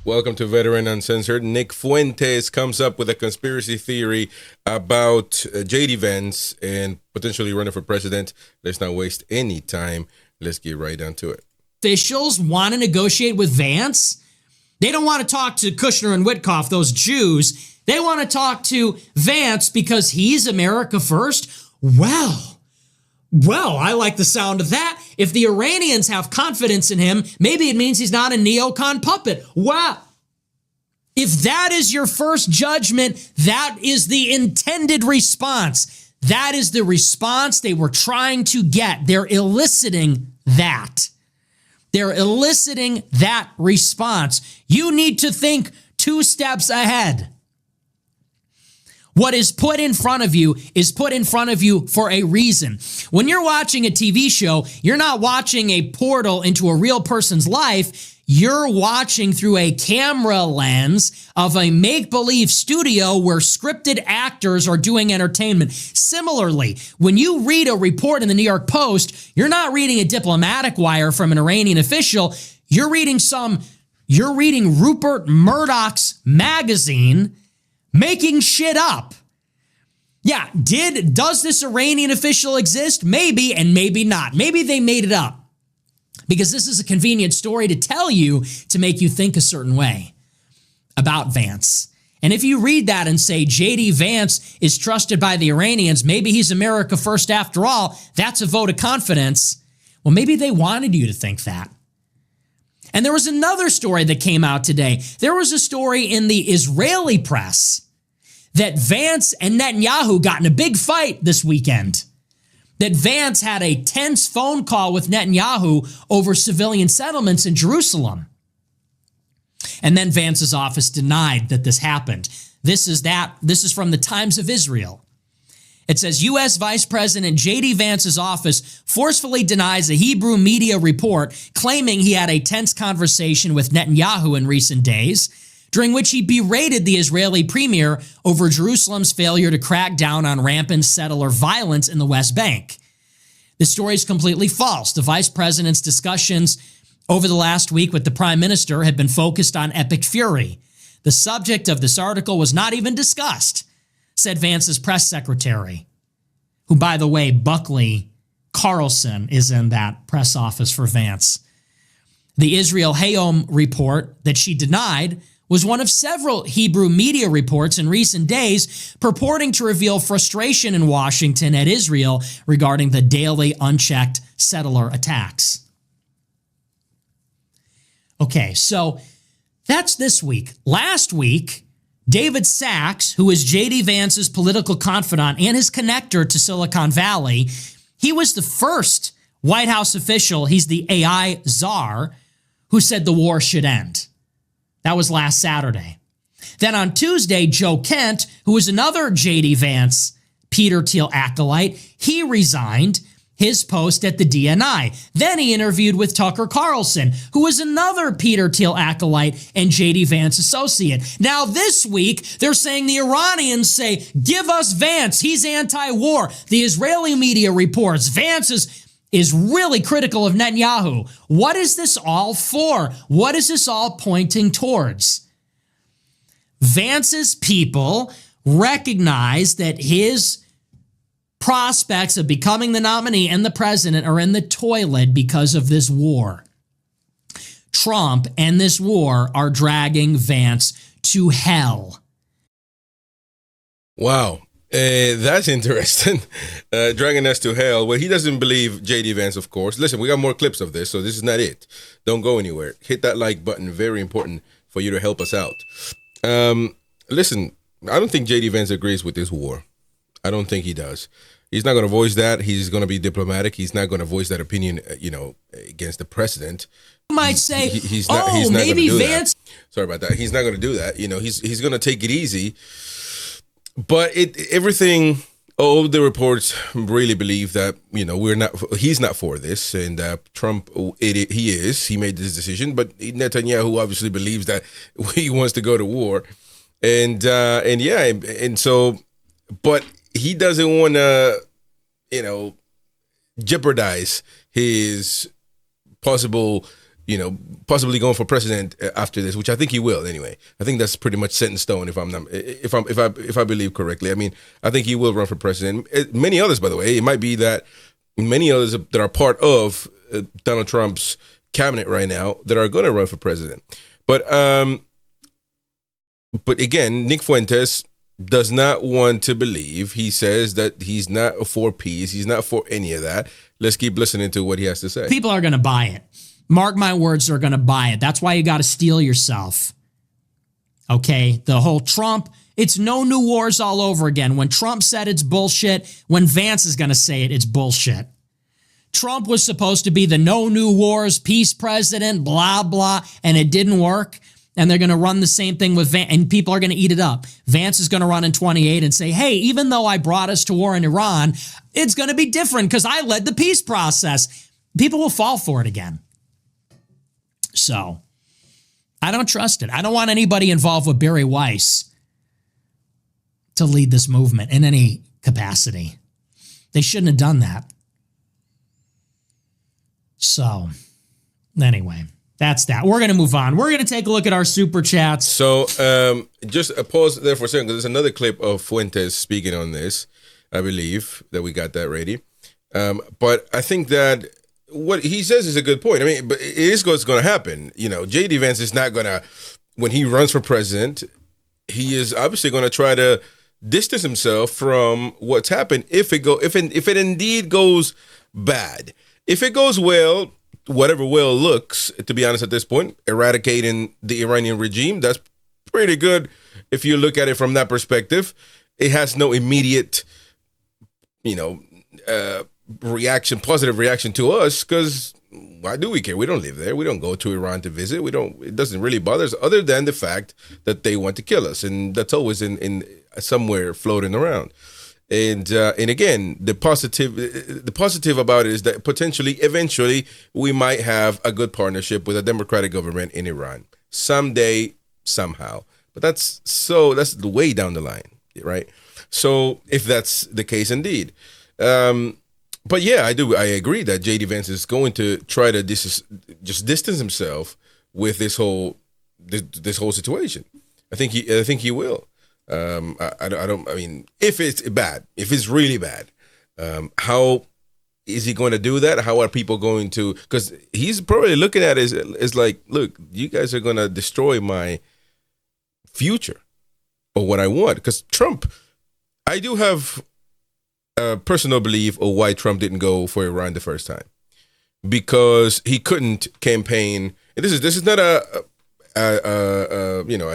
Welcome to Veteran Uncensored. Nick Fuentes comes up with a conspiracy theory about JD Vance and potentially running for president. Let's not waste any time. Let's get right down to it. Officials want to negotiate with Vance. They don't want to talk to Kushner and Witkoff, those Jews. They want to talk to Vance because he's America first. Well, I like the sound of that. If the Iranians have confidence in him, maybe it means he's not a neocon puppet. Wow. If that is your first judgment, that is the intended response. That is the response they were trying to get. They're eliciting that. They're eliciting that response. You need to think 2 steps ahead. What is put in front of you is put in front of you for a reason. When you're watching a TV show, you're not watching a portal into a real person's life. You're watching through a camera lens of a make-believe studio where scripted actors are doing entertainment. Similarly, when you read a report in the New York Post, you're not reading a diplomatic wire from an Iranian official. You're reading Rupert Murdoch's magazine making shit up. Yeah, does this Iranian official exist? Maybe and maybe not. Maybe they made it up because this is a convenient story to tell you to make you think a certain way about Vance. And if you read that and say JD Vance is trusted by the Iranians, maybe he's America first after all, that's a vote of confidence. Well, maybe they wanted you to think that. And there was another story that came out today. There was a story in the Israeli press that Vance and Netanyahu got in a big fight this weekend. That Vance had a tense phone call with Netanyahu over civilian settlements in Jerusalem. And then Vance's office denied that this happened. This is from the Times of Israel. It says, U.S. Vice President JD Vance's office forcefully denies a Hebrew media report claiming he had a tense conversation with Netanyahu in recent days, during which he berated the Israeli premier over Jerusalem's failure to crack down on rampant settler violence in the West Bank. The story is completely false. The vice president's discussions over the last week with the prime minister had been focused on epic fury. The subject of this article was not even discussed, said Vance's press secretary, who, by the way, Buckley Carlson is in that press office for Vance. The Israel Hayom report that she denied was one of several Hebrew media reports in recent days purporting to reveal frustration in Washington at Israel regarding the daily unchecked settler attacks. Okay, so that's this week. Last week, David Sachs, who is JD Vance's political confidant and his connector to Silicon Valley, he was the first White House official, he's the AI czar, who said the war should end. That was last Saturday. Then on Tuesday, Joe Kent, who is another JD Vance Peter Thiel acolyte, he resigned his post at the DNI. Then he interviewed with Tucker Carlson, who is another Peter Thiel acolyte and JD Vance associate. Now this week, they're saying the Iranians say, give us Vance, he's anti-war. The Israeli media reports Vance is really critical of Netanyahu. What is this all for? What is this all pointing towards? Vance's people recognize that his prospects of becoming the nominee and the president are in the toilet because of this war. Trump and this war are dragging Vance to hell. Wow. That's interesting. Dragging us to hell. Well, he doesn't believe JD Vance, of course. Listen, we got more clips of this, so this is not it. Don't go anywhere. Hit that like button. Very important for you to help us out. Listen, I don't think JD Vance agrees with this war. I don't think he does. He's not going to voice that. He's going to be diplomatic. He's not going to voice that opinion, against the president. You might say, he's not maybe gonna do Vance. That. Sorry about that. He's not going to do that. He's going to take it easy. But everything, all the reports really believe that, he's not for this. And Trump, he made this decision. But Netanyahu obviously believes that he wants to go to war. And so, but he doesn't want to, jeopardize his possible, possibly going for president after this, which I think he will anyway. I think that's pretty much set in stone if I believe correctly. I mean, I think he will run for president. Many others, by the way, it might be that many others that are part of Donald Trump's cabinet right now that are going to run for president. But again, Nick Fuentes does not want to believe. He says that he's not for peace. He's not for any of that. Let's keep listening to what he has to say. People are going to buy it. Mark my words, they're going to buy it. That's why you got to steel yourself. Okay? The whole Trump, it's no new wars all over again. When Trump said it's bullshit, when Vance is going to say it, it's bullshit. Trump was supposed to be the no new wars, peace president, blah, blah, and it didn't work. And they're going to run the same thing with Vance, and people are going to eat it up. Vance is going to run in 28 and say, hey, even though I brought us to war in Iran, it's going to be different because I led the peace process. People will fall for it again. So I don't trust it. I don't want anybody involved with Barry Weiss to lead this movement in any capacity. They shouldn't have done that. So anyway, that's that. We're going to move on. We're going to take a look at our super chats. So just a pause there for a second, because there's another clip of Fuentes speaking on this. I believe that we got that ready. But I think that what he says is a good point. I mean, but it is what's going to happen. JD Vance is not going to, when he runs for president, he is obviously going to try to distance himself from what's happened if it indeed goes bad. If it goes well, whatever well looks, to be honest, at this point, eradicating the Iranian regime, that's pretty good if you look at it from that perspective. It has no immediate, positive reaction to us, because why do we care? We don't live there. We don't go to Iran to visit. It doesn't really bother us, other than the fact that they want to kill us, and that's always in somewhere floating around. And again, the positive about it is that potentially, eventually, we might have a good partnership with a democratic government in Iran someday, somehow. But that's way down the line, right? So if that's the case, indeed. But yeah, I agree that JD Vance is going to try to just distance himself with this whole situation. I think he will. I mean, if it's bad, if it's really bad, how is he going to do that? How are people going to? Because he's probably looking at it as like, look, you guys are going to destroy my future or what I want. Because Trump, I do have a personal belief of why Trump didn't go for Iran the first time, because he couldn't campaign. And this is not a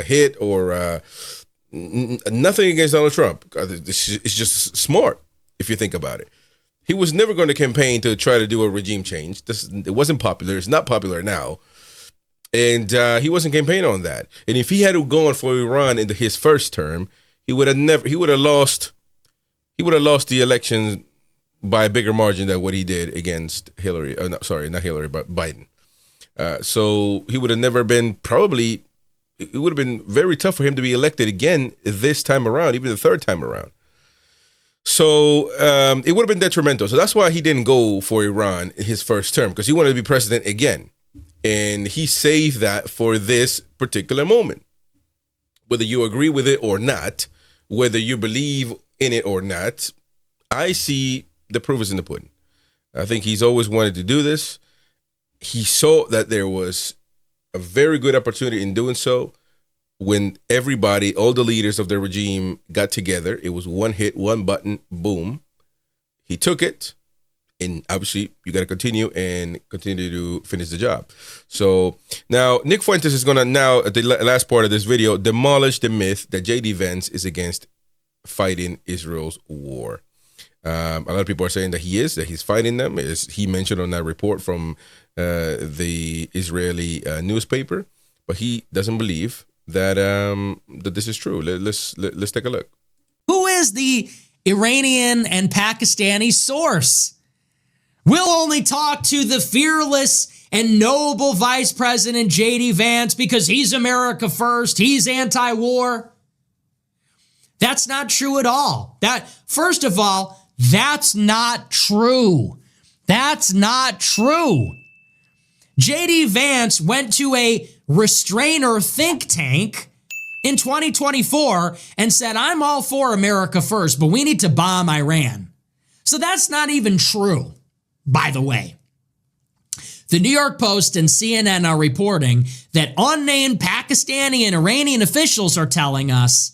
hit or nothing against Donald Trump. It's just smart if you think about it. He was never going to campaign to try to do a regime change. It wasn't popular. It's not popular now. And he wasn't campaigning on that. And if he had gone for Iran in his first term, he would have lost the election by a bigger margin than what he did against Hillary. Not Hillary, but Biden. So he would have never been probably. It would have been very tough for him to be elected again this time around, even the third time around. So it would have been detrimental. So that's why he didn't go for Iran in his first term, because he wanted to be president again. And he saved that for this particular moment. Whether you agree with it or not, whether you believe in it or not, I see the proof is in the pudding. I think he's always wanted to do this. He saw that there was a very good opportunity in doing so when everybody, all the leaders of the regime got together. It was one hit, one button, boom. He took it, and obviously you got to continue to finish the job. So now Nick Fuentes is going to now, at the last part of this video, demolish the myth that JD Vance is against fighting Israel's war. A lot of people are saying that he's fighting them, as he mentioned on that report from the Israeli newspaper, but he doesn't believe that that this is true. Let's take a look. Who is the Iranian and Pakistani source? We'll only talk to the fearless and noble Vice President JD Vance because he's America first. He's anti-war. That's not true at all. First of all, that's not true. That's not true. JD Vance went to a restrainer think tank in 2024 and said, I'm all for America first, but we need to bomb Iran. So that's not even true, by the way. The New York Post and CNN are reporting that unnamed Pakistani and Iranian officials are telling us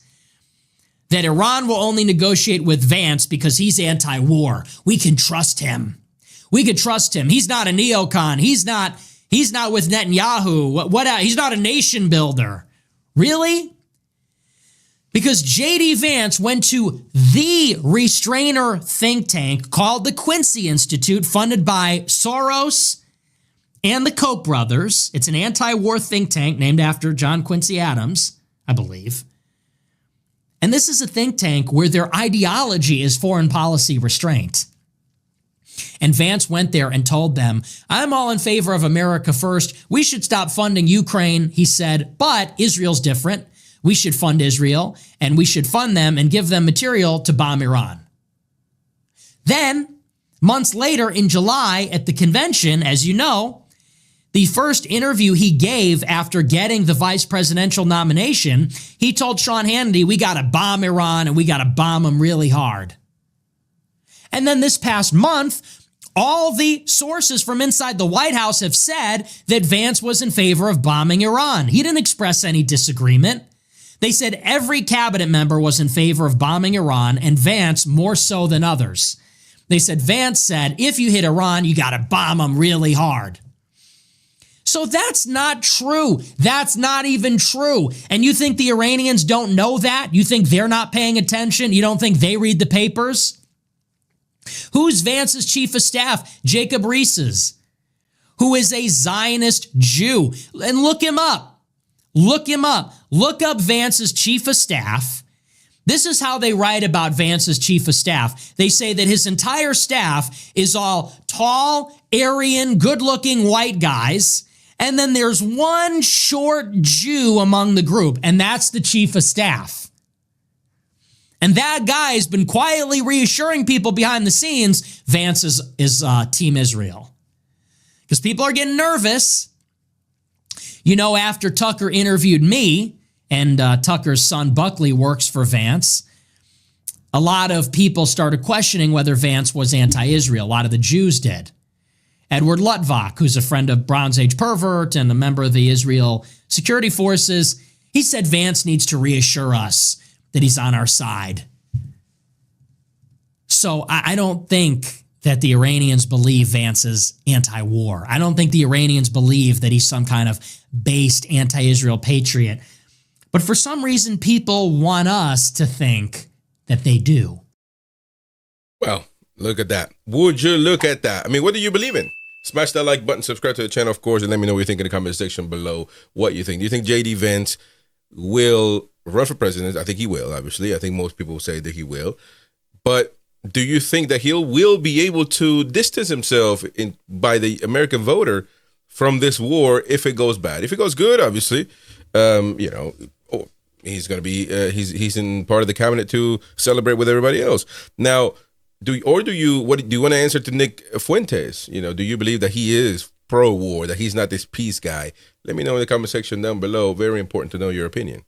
that Iran will only negotiate with Vance because he's anti-war. We can trust him. We can trust him. He's not a neocon. He's not with Netanyahu. He's not a nation builder. Really? Because JD Vance went to the restrainer think tank called the Quincy Institute, funded by Soros and the Koch brothers. It's an anti-war think tank named after John Quincy Adams, I believe. And this is a think tank where their ideology is foreign policy restraint. And Vance went there and told them, I'm all in favor of America first. We should stop funding Ukraine, he said, but Israel's different. We should fund Israel, and we should fund them and give them material to bomb Iran. Then, months later in July at the convention, as you know, the first interview he gave after getting the vice presidential nomination, he told Sean Hannity, we got to bomb Iran and we got to bomb them really hard. And then this past month, all the sources from inside the White House have said that Vance was in favor of bombing Iran. He didn't express any disagreement. They said every cabinet member was in favor of bombing Iran, and Vance more so than others. They said Vance said, if you hit Iran, you got to bomb them really hard. So that's not true. That's not even true. And you think the Iranians don't know that? You think they're not paying attention? You don't think they read the papers? Who's Vance's chief of staff? Jacob Reeses, who is a Zionist Jew. And look him up. Look him up. Look up Vance's chief of staff. This is how they write about Vance's chief of staff. They say that his entire staff is all tall, Aryan, good-looking white guys. And then there's one short Jew among the group, and that's the chief of staff. And that guy has been quietly reassuring people behind the scenes Vance is Team Israel. Because people are getting nervous. You know, after Tucker interviewed me, and Tucker's son Buckley works for Vance, a lot of people started questioning whether Vance was anti-Israel. A lot of the Jews did. Edward Lutvak, who's a friend of Bronze Age Pervert and a member of the Israel security forces, he said Vance needs to reassure us that he's on our side. So I don't think that the Iranians believe Vance is anti-war. I don't think the Iranians believe that he's some kind of based anti-Israel patriot. But for some reason, people want us to think that they do. Well, look at that. Would you look at that? I mean, what do you believe in? Smash that like button, subscribe to the channel, of course, and let me know what you think in the comment section below. What you think. Do you think JD Vance will run for president? I think he will, obviously. I think most people will say that he will. But do you think that he will be able to distance himself by the American voter from this war if it goes bad? If it goes good, obviously, he's going to be he's in part of the cabinet to celebrate with everybody else. Now, do you want to answer to Nick Fuentes? Do you believe that he is pro-war, that he's not this peace guy? Let me know in the comment section down below. Very important to know your opinion.